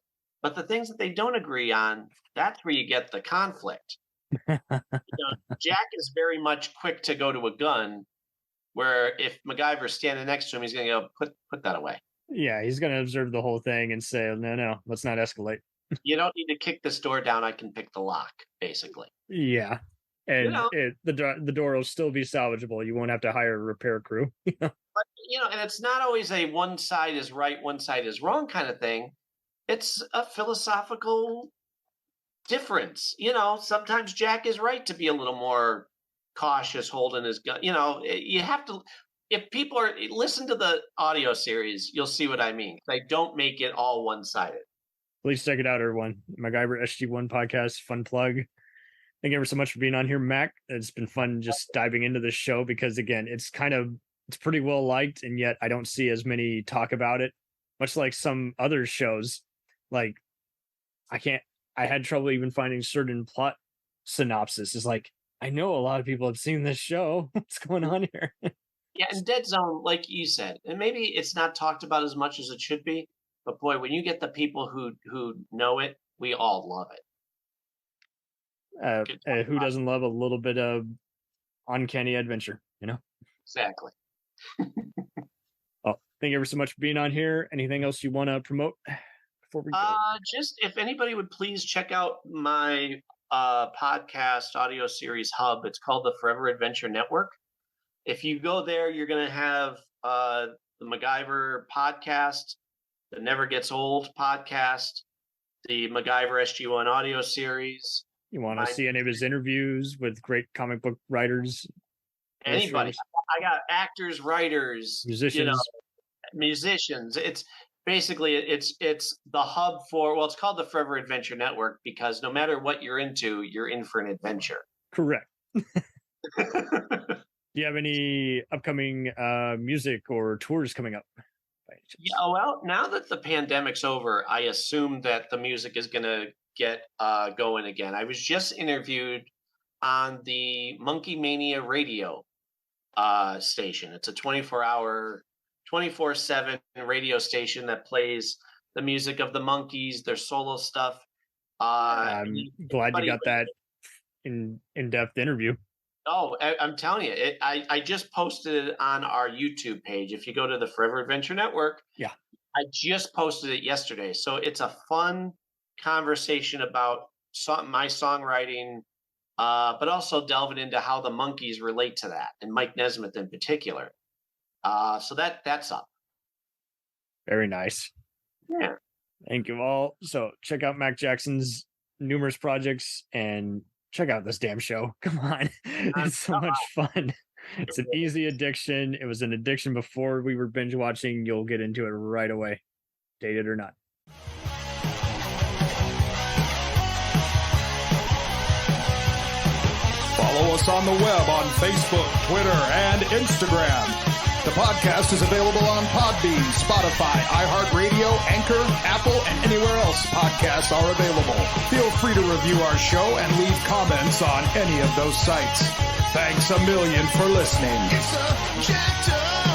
but the things that they don't agree on, that's where you get the conflict. Jack is very much quick to go to a gun, where if MacGyver's standing next to him, he's going to go, put that away.
Yeah, he's going to observe the whole thing and say, no, let's not escalate.
You don't need to kick this door down. I can pick the lock, basically.
Yeah. And the door will still be salvageable. You won't have to hire a repair crew.
But, and it's not always a one side is right, one side is wrong kind of thing. It's a philosophical difference. Sometimes Jack is right to be a little more cautious holding his gun. You have to, if people listen to the audio series, you'll see what I mean. They don't make it all one-sided.
Please check it out, everyone. MacGyver SG-1 podcast, fun plug. Thank you ever so much for being on here, Mac. It's been fun just diving into this show because, again, it's pretty well liked, and yet I don't see as many talk about it, much like some other shows. Like, I had trouble even finding certain plot synopsis. It's like, I know a lot of people have seen this show. What's going on here?
Yeah, and Dead Zone, like you said, and maybe it's not talked about as much as it should be, but boy, when you get the people who know it, we all love it.
Who doesn't love a little bit of uncanny adventure,
Exactly.
Well, thank you ever so much for being on here. Anything else you want to promote before we go?
Just if anybody would please check out my podcast audio series hub. It's called the Forever Adventure Network. If you go there, you're going to have the MacGyver podcast, the Never Gets Old podcast, the MacGyver SG-1 audio series.
You want to see any of his interviews with great comic book writers?
Anybody. I got actors, writers, musicians. It's basically, it's the hub for, well, it's called the Forever Adventure Network because no matter what you're into, you're in for an adventure.
Correct. Do you have any upcoming music or tours coming up?
Yeah, well, now that the pandemic's over, I assume that the music is going to get going again. I was just interviewed on the Monkey Mania radio station. It's a 24/7 radio station that plays the music of the Monkees, their solo stuff.
I'm glad you got that in-depth interview.
Oh, I'm telling you, I just posted it on our YouTube page. If you go to the Forever Adventure Network,
yeah,
I just posted it yesterday. So it's a fun conversation about my songwriting, but also delving into how the Monkees relate to that, and Mike Nesmith in particular. So that's up.
Very nice.
Yeah.
Thank you all. So check out Mac Jackson's numerous projects and check out this damn show. Come on. It's so much fun. It's an easy addiction. It was an addiction before we were binge watching. You'll get into it right away, dated or not.
Follow us on the web on Facebook, Twitter, and Instagram. The podcast is available on Podbean, Spotify, iHeartRadio, Anchor, Apple, and anywhere else podcasts are available. Feel free to review our show and leave comments on any of those sites. Thanks a million for listening.
It's a jacked up